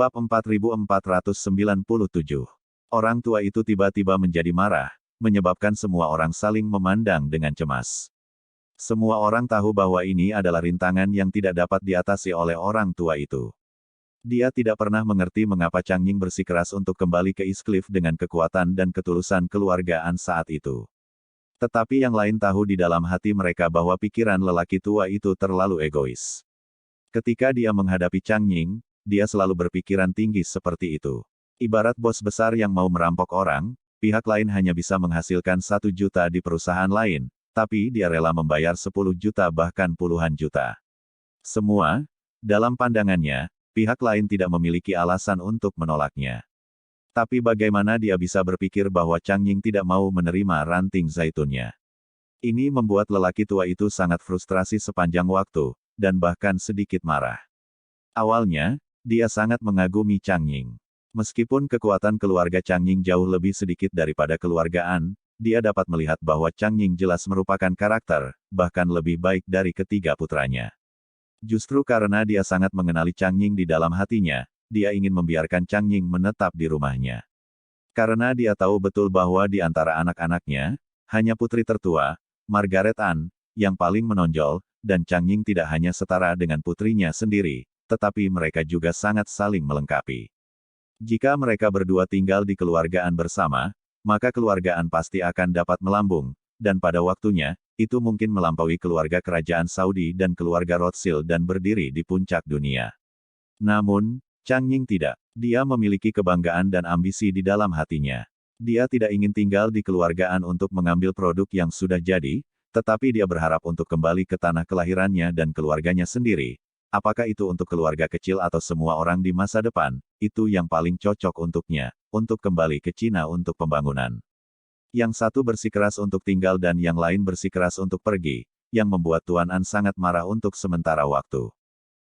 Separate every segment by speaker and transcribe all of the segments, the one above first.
Speaker 1: Bab 4497. Orang tua itu tiba-tiba menjadi marah, menyebabkan semua orang saling memandang dengan cemas. Semua orang tahu bahwa ini adalah rintangan yang tidak dapat diatasi oleh orang tua itu. Dia tidak pernah mengerti mengapa Chang Ying bersikeras untuk kembali ke East Cliff dengan kekuatan dan ketulusan keluargaan saat itu. Tetapi yang lain tahu di dalam hati mereka bahwa pikiran lelaki tua itu terlalu egois. Ketika dia menghadapi Chang Ying, dia selalu berpikiran tinggi seperti itu. Ibarat bos besar yang mau merampok orang, pihak lain hanya bisa menghasilkan 1 juta di perusahaan lain, tapi dia rela membayar 10 juta bahkan puluhan juta. Semua, dalam pandangannya, pihak lain tidak memiliki alasan untuk menolaknya. Tapi bagaimana dia bisa berpikir bahwa Chang Ying tidak mau menerima ranting zaitunnya? Ini membuat lelaki tua itu sangat frustrasi sepanjang waktu, dan bahkan sedikit marah. Awalnya, dia sangat mengagumi Chang Ying. Meskipun kekuatan keluarga Chang Ying jauh lebih sedikit daripada keluargaan, dia dapat melihat bahwa Chang Ying jelas merupakan karakter, bahkan lebih baik dari ketiga putranya. Justru karena dia sangat mengenali Chang Ying di dalam hatinya, dia ingin membiarkan Chang Ying menetap di rumahnya. Karena dia tahu betul bahwa di antara anak-anaknya, hanya putri tertua, Margaret Anne, yang paling menonjol, dan Chang Ying tidak hanya setara dengan putrinya sendiri, tetapi mereka juga sangat saling melengkapi. Jika mereka berdua tinggal di keluargaan bersama, maka keluargaan pasti akan dapat melambung, dan pada waktunya, itu mungkin melampaui keluarga kerajaan Saudi dan keluarga Rothschild dan berdiri di puncak dunia. Namun, Chang Ying tidak. Dia memiliki kebanggaan dan ambisi di dalam hatinya. Dia tidak ingin tinggal di keluargaan untuk mengambil produk yang sudah jadi, tetapi dia berharap untuk kembali ke tanah kelahirannya dan keluarganya sendiri. Apakah itu untuk keluarga kecil atau semua orang di masa depan, itu yang paling cocok untuknya, untuk kembali ke Cina untuk pembangunan. Yang satu bersikeras untuk tinggal dan yang lain bersikeras untuk pergi, yang membuat Tuan An sangat marah untuk sementara waktu.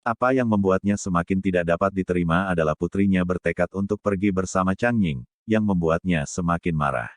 Speaker 1: Apa yang membuatnya semakin tidak dapat diterima adalah putrinya bertekad untuk pergi bersama Chang Ying, yang membuatnya semakin marah.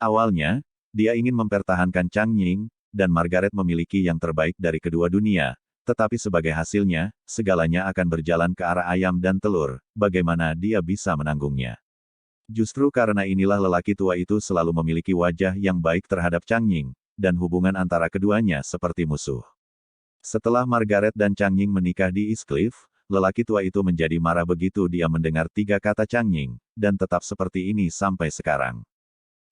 Speaker 1: Awalnya, dia ingin mempertahankan Chang Ying, dan Margaret memiliki yang terbaik dari kedua dunia, tetapi sebagai hasilnya, segalanya akan berjalan ke arah ayam dan telur, bagaimana dia bisa menanggungnya. Justru karena inilah lelaki tua itu selalu memiliki wajah yang baik terhadap Chang Ying, dan hubungan antara keduanya seperti musuh. Setelah Margaret dan Chang Ying menikah di East Cliff, lelaki tua itu menjadi marah begitu dia mendengar 3 kata Chang Ying, dan tetap seperti ini sampai sekarang.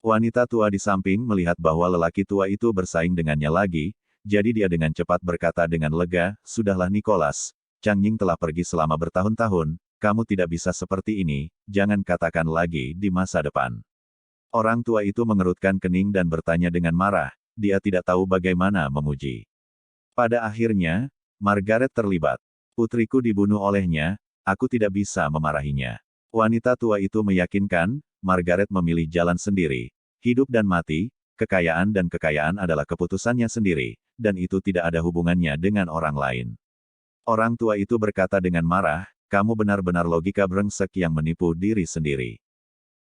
Speaker 1: Wanita tua di samping melihat bahwa lelaki tua itu bersaing dengannya lagi, jadi dia dengan cepat berkata dengan lega, "Sudahlah Nicholas, Chang Ying telah pergi selama bertahun-tahun, kamu tidak bisa seperti ini, jangan katakan lagi di masa depan." Orang tua itu mengerutkan kening dan bertanya dengan marah, dia tidak tahu bagaimana memuji. Pada akhirnya, Margaret terlibat. Putriku dibunuh olehnya, aku tidak bisa memarahinya. Wanita tua itu meyakinkan, Margaret memilih jalan sendiri. Hidup dan mati, kekayaan dan kekayaan adalah keputusannya sendiri, dan itu tidak ada hubungannya dengan orang lain. Orang tua itu berkata dengan marah, kamu benar-benar logika brengsek yang menipu diri sendiri.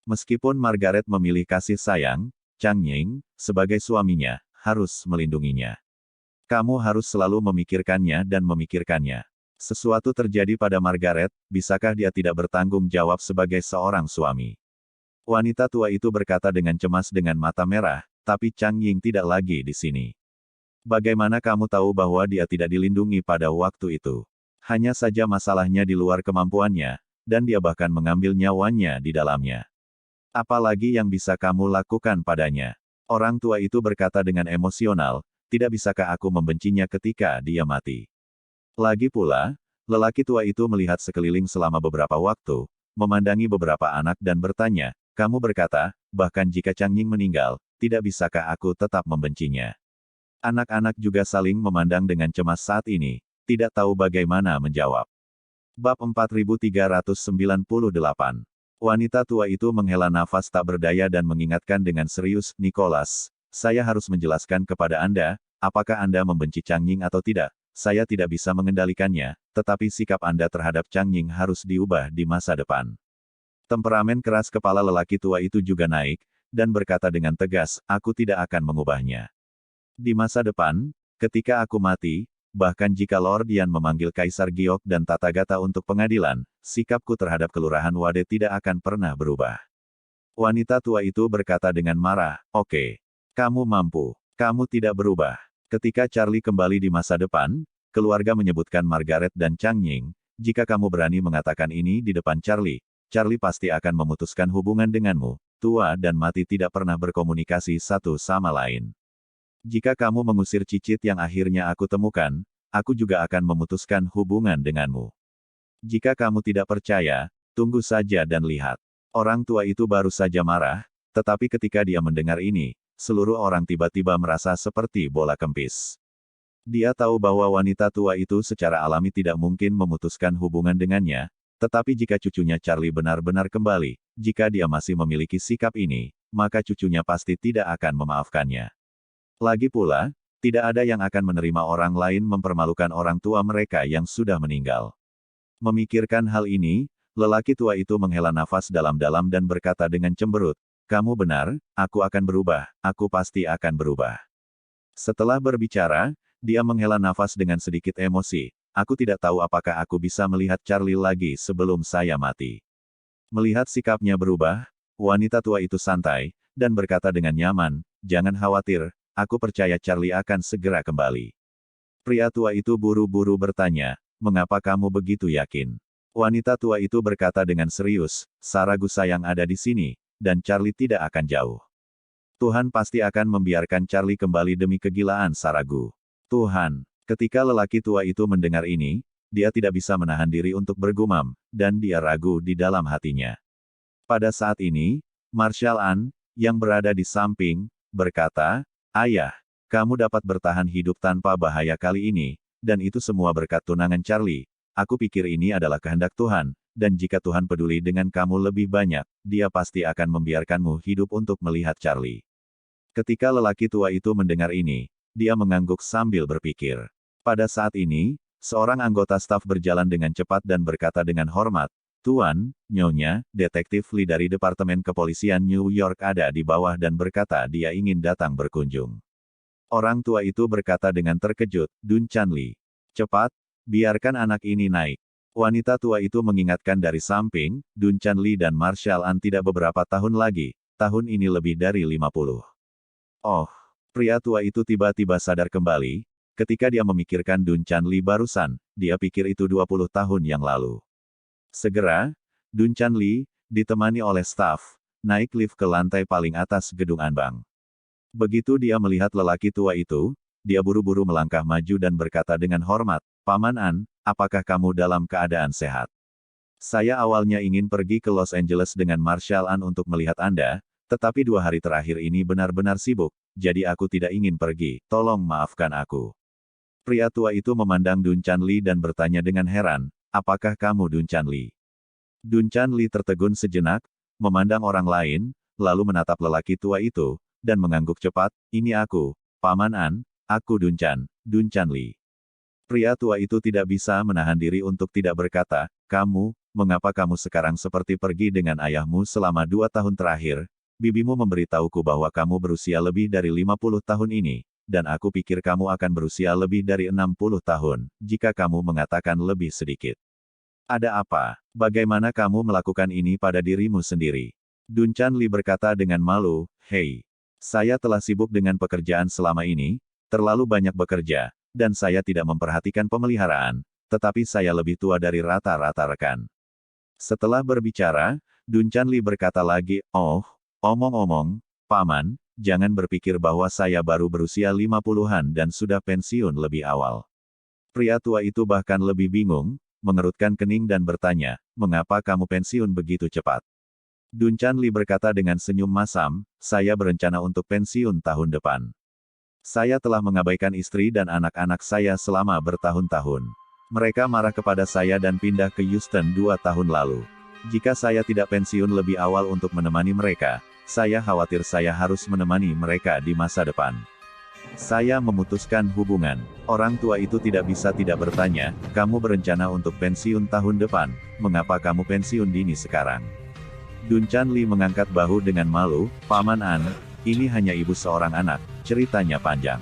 Speaker 1: Meskipun Margaret memilih kasih sayang, Chang Ying, sebagai suaminya, harus melindunginya. Kamu harus selalu memikirkannya dan memikirkannya. Sesuatu terjadi pada Margaret, bisakah dia tidak bertanggung jawab sebagai seorang suami? Wanita tua itu berkata dengan cemas dengan mata merah, tapi Chang Ying tidak lagi di sini. Bagaimana kamu tahu bahwa dia tidak dilindungi pada waktu itu? Hanya saja masalahnya di luar kemampuannya, dan dia bahkan mengambil nyawanya di dalamnya. Apalagi yang bisa kamu lakukan padanya? Orang tua itu berkata dengan emosional, tidak bisakah aku membencinya ketika dia mati? Lagi pula, lelaki tua itu melihat sekeliling selama beberapa waktu, memandangi beberapa anak dan bertanya, kamu berkata, bahkan jika Chang Ying meninggal, tidak bisakah aku tetap membencinya? Anak-anak juga saling memandang dengan cemas saat ini, tidak tahu bagaimana menjawab. Bab 4398. Wanita tua itu menghela nafas tak berdaya dan mengingatkan dengan serius, Nicholas, saya harus menjelaskan kepada Anda, apakah Anda membenci Chang Ying atau tidak, saya tidak bisa mengendalikannya, tetapi sikap Anda terhadap Chang Ying harus diubah di masa depan. Temperamen keras kepala lelaki tua itu juga naik, dan berkata dengan tegas, aku tidak akan mengubahnya. Di masa depan, ketika aku mati, bahkan jika Lord Yan memanggil Kaisar Giok dan Tathagata untuk pengadilan, sikapku terhadap Kelurahan Wade tidak akan pernah berubah. Wanita tua itu berkata dengan marah, oke. Kamu mampu. Kamu tidak berubah. Ketika Charlie kembali di masa depan, keluarga menyebutkan Margaret dan Chang Ying, jika kamu berani mengatakan ini di depan Charlie, Charlie pasti akan memutuskan hubungan denganmu. Tua dan mati tidak pernah berkomunikasi satu sama lain. Jika kamu mengusir cicit yang akhirnya aku temukan, aku juga akan memutuskan hubungan denganmu. Jika kamu tidak percaya, tunggu saja dan lihat. Orang tua itu baru saja marah, tetapi ketika dia mendengar ini, seluruh orang tiba-tiba merasa seperti bola kempis. Dia tahu bahwa wanita tua itu secara alami tidak mungkin memutuskan hubungan dengannya, tetapi jika cucunya Charlie benar-benar kembali, jika dia masih memiliki sikap ini, maka cucunya pasti tidak akan memaafkannya. Lagi pula, tidak ada yang akan menerima orang lain mempermalukan orang tua mereka yang sudah meninggal. Memikirkan hal ini, lelaki tua itu menghela nafas dalam-dalam dan berkata dengan cemberut, kamu benar, aku akan berubah, aku pasti akan berubah. Setelah berbicara, dia menghela nafas dengan sedikit emosi, aku tidak tahu apakah aku bisa melihat Charlie lagi sebelum saya mati. Melihat sikapnya berubah, wanita tua itu santai, dan berkata dengan nyaman, jangan khawatir, aku percaya Charlie akan segera kembali. Pria tua itu buru-buru bertanya, mengapa kamu begitu yakin? Wanita tua itu berkata dengan serius, Saragu sayang ada di sini, dan Charlie tidak akan jauh. Tuhan pasti akan membiarkan Charlie kembali demi kegilaan Saragu. Tuhan, ketika lelaki tua itu mendengar ini, dia tidak bisa menahan diri untuk bergumam, dan dia ragu di dalam hatinya. Pada saat ini, Marshal An, yang berada di samping, berkata, ayah, kamu dapat bertahan hidup tanpa bahaya kali ini, dan itu semua berkat tunangan Charlie. Aku pikir ini adalah kehendak Tuhan, dan jika Tuhan peduli dengan kamu lebih banyak, dia pasti akan membiarkanmu hidup untuk melihat Charlie. Ketika lelaki tua itu mendengar ini, dia mengangguk sambil berpikir. Pada saat ini, seorang anggota staf berjalan dengan cepat dan berkata dengan hormat, Tuan, Nyonya, detektif Lee dari Departemen Kepolisian New York ada di bawah dan berkata dia ingin datang berkunjung. Orang tua itu berkata dengan terkejut, Dun Chan Lee. Cepat, biarkan anak ini naik. Wanita tua itu mengingatkan dari samping, Dun Chan Lee dan Marshal An tidak beberapa tahun lagi, tahun ini lebih dari 50. Oh, pria tua itu tiba-tiba sadar kembali, ketika dia memikirkan Dun Chan Lee barusan, dia pikir itu 20 tahun yang lalu. Segera, Dun Chan Lee, ditemani oleh staf, naik lift ke lantai paling atas gedung Anbang. Begitu dia melihat lelaki tua itu, dia buru-buru melangkah maju dan berkata dengan hormat, Paman An, apakah kamu dalam keadaan sehat? Saya awalnya ingin pergi ke Los Angeles dengan Marshal An untuk melihat Anda, tetapi 2 hari terakhir ini benar-benar sibuk, jadi aku tidak ingin pergi, tolong maafkan aku. Pria tua itu memandang Dun Chan Lee dan bertanya dengan heran, apakah kamu Dun Chan Lee? Dun Chan Lee tertegun sejenak, memandang orang lain, lalu menatap lelaki tua itu, dan mengangguk cepat, ini aku, Paman An, aku Dun Chan Lee. Pria tua itu tidak bisa menahan diri untuk tidak berkata, kamu, mengapa kamu sekarang seperti pergi dengan ayahmu selama 2 tahun terakhir? Bibimu memberitahuku bahwa kamu berusia lebih dari 50 tahun ini, dan aku pikir kamu akan berusia lebih dari 60 tahun, jika kamu mengatakan lebih sedikit. Ada apa? Bagaimana kamu melakukan ini pada dirimu sendiri? Dun Chan Lee berkata dengan malu, hei, saya telah sibuk dengan pekerjaan selama ini, terlalu banyak bekerja, dan saya tidak memperhatikan pemeliharaan, tetapi saya lebih tua dari rata-rata rekan. Setelah berbicara, Dun Chan Lee berkata lagi, oh, omong-omong, Paman, jangan berpikir bahwa saya baru berusia 50-an dan sudah pensiun lebih awal. Pria tua itu bahkan lebih bingung, mengerutkan kening dan bertanya, mengapa kamu pensiun begitu cepat? Dun Chan Lee berkata dengan senyum masam, saya berencana untuk pensiun tahun depan. Saya telah mengabaikan istri dan anak-anak saya selama bertahun-tahun. Mereka marah kepada saya dan pindah ke Houston 2 tahun lalu. Jika saya tidak pensiun lebih awal untuk menemani mereka, saya khawatir saya harus menemani mereka di masa depan. Saya memutuskan hubungan. Orang tua itu tidak bisa tidak bertanya, kamu berencana untuk pensiun tahun depan, mengapa kamu pensiun dini sekarang? Dun Chan Lee mengangkat bahu dengan malu, Paman An, ini hanya ibu seorang anak, ceritanya panjang.